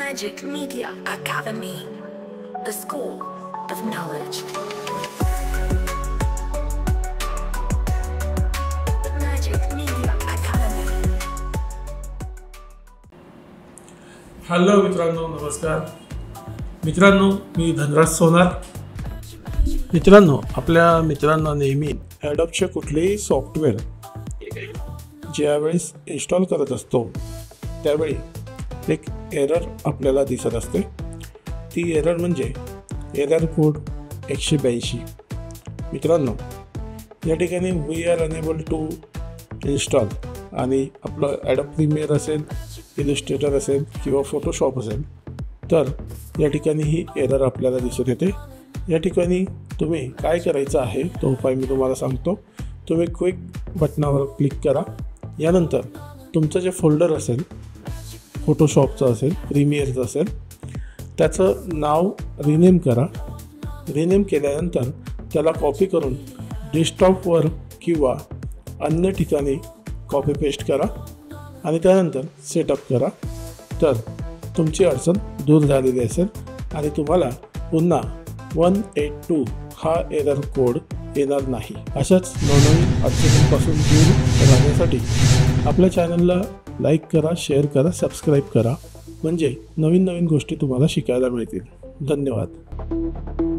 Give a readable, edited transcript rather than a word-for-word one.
Magic Media Academy, the school of knowledge. Magic Media Academy. Hello मित्रांनो, नमस्कार मित्रांनो, मी धनराज सोनार. मित्रांनो, आपल्या मित्रांना नेहमी ॲडोबचे कुठलेही सॉफ्टवेअर ज्यावेळेस इन्स्टॉल करत असतो त्यावेळी एक एरर आपल्याला दिसत असते. ती एरर म्हणजे एरर कोड 182. मित्रांनो, या ठिकाणी we are able to install आणि आपलं ॲडोब प्रीमियर असेल, इलस्ट्रेटर असेल किंवा फोटोशॉप असेल तर या ठिकाणी ही एरर आपल्याला दिसत येते. या ठिकाणी तुम्ही काय करायचं आहे तो उपाय मी तुम्हाला सांगतो. तुम्ही क्विक बटनावर क्लिक करा. यानंतर तुमचं जे फोल्डर असेल, फोटोशॉपचं असेल, प्रीमियरचं असेल, त्याचं नाव रिनेम करा. रिनेम केल्यानंतर त्याला कॉपी करून डेस्कटॉपवर किंवा अन्य ठिकाणी कॉपी पेस्ट करा आणि त्यानंतर सेटअप करा. तर तुमची अडचण दूर झालेली असेल आणि तुम्हाला पुन्हा 182 हा एरर कोड येणार नाही. अशाच नवनवीन अडचणींपासून दूर राहण्यासाठी आपल्या चॅनलला लाईक करा, शेअर करा, सबस्क्राईब करा, म्हणजे नवीन नवीन गोष्टी तुम्हाला शिकायला मिळतील. धन्यवाद.